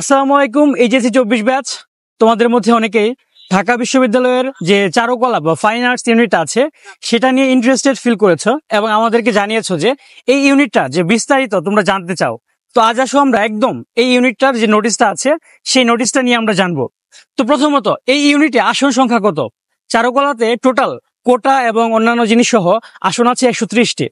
আসসালামু আলাইকুম। HSC 24 batch তোমাদের মধ্যে অনেকেই ঢাকা বিশ্ববিদ্যালয়ের যে চারুকলা বা ফাইন আর্টস ইউনিট আছে সেটা নিয়ে ইন্টারেস্টেড ফিল করেছো এবং আমাদেরকে জানিয়েছো যে এই ইউনিটটা যে বিস্তারিত তোমরা জানতে চাও। তো আজ আসো আমরা একদম এই ইউনিটটার যে নোটিশটা আছে সেই নোটিশটা নিয়ে আমরা জানবো। তো প্রথমত এই ইউনিটে আসন সংখ্যা কত? চারুকলাতে টোটাল কোটা এবং অন্যান্য জিনিস সহ আসন আছে 130টি।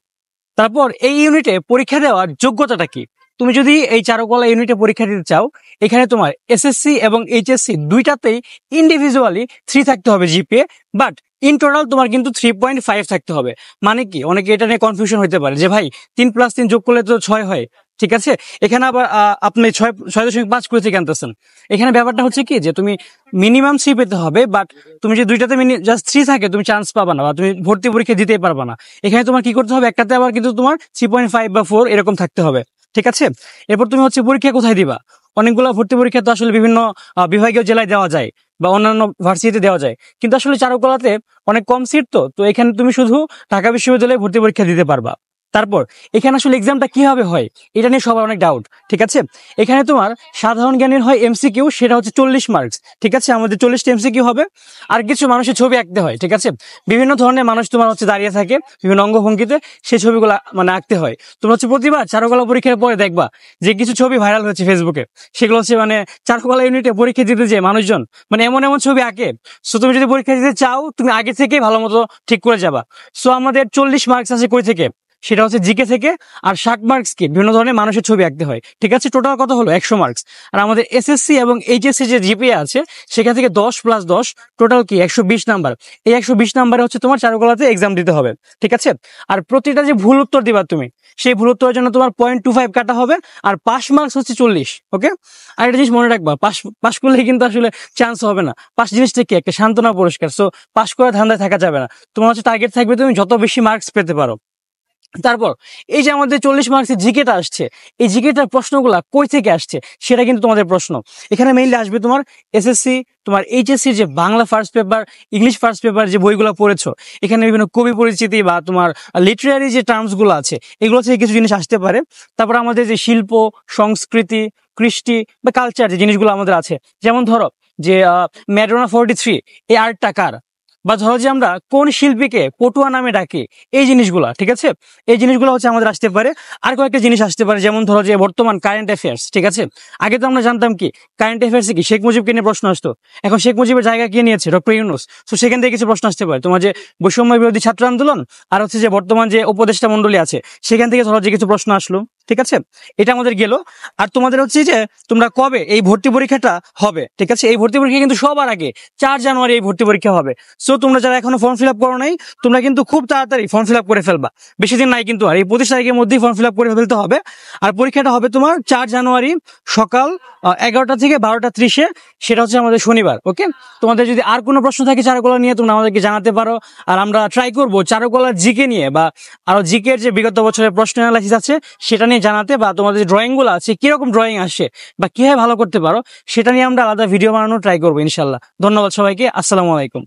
তারপর এই ইউনিটে পরীক্ষা দেওয়ার যোগ্যতাটা কি? তুমি যদি এই চারুকলা ইউনিটে পরীক্ষা দিতে চাও, এখানে তোমার এসএসসি এবং এইচএসসি দুইটাতেই ইন্ডিভিজুয়ালি 3 থাকতে হবে জিপিএ, বাট ইন টোটাল তোমার কিন্তু 3.5 থাকতে হবে। মানে কি, অনেকে এটা নিয়ে কনফিউশন হতে পারে যে ভাই 3+3 যোগ করলে তো 6 হয়, ঠিক আছে। এখানে আবার আপনি 6.5 করে থেকে আনতেছেন। এখানে ব্যাপারটা হচ্ছে কি যে তুমি মিনিমাম 3 পেতে হবে, বাট তুমি যে দুইটাতে জাস্ট 3 থাকে তুমি চান্স পাবা না বা তুমি ভর্তি পরীক্ষা দিতেই পারবা না। এখানে তোমার কি করতে হবে, একটাতে আবার কিন্তু তোমার 3.5 বা 4 এরকম থাকতে হবে, ঠিক আছে। এরপর তুমি হচ্ছে পরীক্ষা কোথায় দিবা? অনেকগুলো ভর্তি পরীক্ষা তো আসলে বিভিন্ন বিভাগীয় জেলায় দেওয়া যায় বা অন্যান্য ভার্সিটিতে দেওয়া যায়, কিন্তু আসলে চারুকলাতে অনেক কম সিট, তো এখানে তুমি শুধু ঢাকা বিশ্ববিদ্যালয়ে ভর্তি পরীক্ষা দিতে পারবা। তারপর এখানে আসলে এক্সামটা কিভাবে হয় এটা নিয়ে সবার অনেক ডাউট, ঠিক আছে। এখানে তোমার সাধারণ জ্ঞানের হয় এমসিকিউ, সেটা হচ্ছে 40 মার্কস, ঠিক আছে। আমাদের 40টা এমসিকিউ হবে, আর কিছু মানুষের ছবি আঁকতে হয়, ঠিক আছে। বিভিন্ন ধরনের মানুষ তোমার হচ্ছে দাঁড়িয়ে থাকে বিভিন্ন অঙ্গভঙ্গিতে, সেই ছবিগুলো মানে আঁকতে হয়। তোমরা হচ্ছে প্রতিবার চারুকলা পরীক্ষার পরে দেখবা যে কিছু ছবি ভাইরাল হচ্ছে ফেসবুকে, সেগুলো হচ্ছে মানে চারুকলা ইউনিটে পরীক্ষা দিতে যে মানুষজন মানে এমন এমন ছবি আঁকে। সো তুমি যদি পরীক্ষা দিতে চাও তুমি আগে থেকে ভালো মতো ঠিক করে যাবা। সো আমাদের 40 মার্কস আছে কই থেকে? সেটা হচ্ছে জিকে থেকে। আর 60 মার্কস কি বিভিন্ন ধরনের মানুষের ছবি আঁকতে হয়, ঠিক আছে। টোটাল কত হলো 100 মার্কস। আর আমাদের এসএসসি এবং এইচএসসি যে জিপিএ আছে সেখান থেকে 10+10 টোটাল কি 120 নাম্বার। এই 120 নাম্বারে হচ্ছে তোমার চারুকলাতে এক্সাম দিতে হবে, ঠিক আছে। আর প্রতিটা যে ভুল উত্তর দিবা তুমি, সেই ভুল উত্তরের জন্য তোমার 0.25 কাটা হবে। আর পাস মার্কস হচ্ছে 40, ওকে। আর একটা জিনিস মনে রাখবা, পাস করলে কিন্তু আসলে চান্স হবে না। পাস জিনিসটা কি একটা সান্ত্বনা পুরস্কার, সো পাস করার ধান্দায় থাকা যাবে না। তোমার হচ্ছে টার্গেট থাকবে তুমি যত বেশি মার্কস পেতে পারো। তারপর এই যে আমাদের 40 মার্কসের জিকেটা আসছে, এই জিকেটার প্রশ্নগুলা কই থেকে আসছে সেটা কিন্তু তোমাদের প্রশ্ন। এখানে মেইনলি আসবে তোমার এসএসসি, তোমার এইচএসসির যে Bangla first paper, English first paper যে বইগুলো পড়েছো, এখানে বিভিন্ন কবি পরিচিতি বা তোমার লিটারারি যে টার্মস গুলো আছে এগুলো থেকে কিছু জিনিস আসতে পারে। তারপর আমাদের যে শিল্প, সংস্কৃতি, কৃষ্টি বা কালচার যে জিনিসগুলো আমাদের আছে, যেমন ধরো যে ম্যাডোনা 43 এই আর্টটা কার, বা ধরো যে আমরা কোন শিল্পীকে পটুয়া নামে ডাকি, এই জিনিসগুলা, ঠিক আছে। এই জিনিসগুলো হচ্ছে আমাদের আসতে পারে। আর কয়েকটা জিনিস আসতে পারে, যেমন ধরো যে বর্তমান কারেন্ট অ্যাফেয়ার্স, ঠিক আছে। আগে তো আমরা জানতাম কি কারেন্ট অ্যাফেয়ার্সে কি শেখ মুজিবকে নিয়ে প্রশ্ন আসতো, এখন শেখ মুজিবের জায়গা কে নিয়েছে? ডক্টর ইউনূস। তো সেখান থেকে কিছু প্রশ্ন আসতে পারে। তোমার যে বৈষম্য বিরোধী ছাত্র আন্দোলন আর হচ্ছে যে বর্তমান যে উপদেষ্টা মন্ডলী আছে সেখান থেকে ধরো যে কিছু প্রশ্ন আসলো, ঠিক আছে। এটা আমাদের গেল। আর তোমাদের হচ্ছে যে তোমরা কবে এই ভর্তি পরীক্ষাটা হবে, ঠিক আছে। এই ভর্তি পরীক্ষা কিন্তু সবার আগে 4 জানুয়ারি এই ভর্তি পরীক্ষা হবে। সো তোমরা যারা এখনো ফর্ম ফিল আপ করো নাই, তোমরা কিন্তু খুব তাড়াতাড়ি ফর্ম ফিল আপ করে ফেলবা, বেশি দিন নাই কিন্তু। আর এই 25 তারিখের মধ্যেই ফর্ম ফিল আপ করে ফেলতে হবে। আর পরীক্ষাটা হবে তোমার 4 জানুয়ারি সকাল 11টা থেকে 12টা 30-এ, সেটা হচ্ছে আমাদের শনিবার, ওকে। তোমাদের যদি আর কোনো প্রশ্ন থাকে চারুকলা নিয়ে তোমরা আমাদেরকে জানাতে পারো। আর আমরা ট্রাই করবো চারুকলার জিকে নিয়ে বা আরো জিকের যে বিগত বছরের প্রশ্ন অ্যানালাইসিস আছে সেটা নিয়ে জানাতে, বা তোমাদের যে ড্রয়িং গুলো আছে কিরকম ড্রয়িং আসে বা কিভাবে ভালো করতে পারো সেটা নিয়ে আমরা আলাদা ভিডিও বানানোর ট্রাই করবো ইনশাল্লাহ। ধন্যবাদ সবাইকে, আসসালামু আলাইকুম।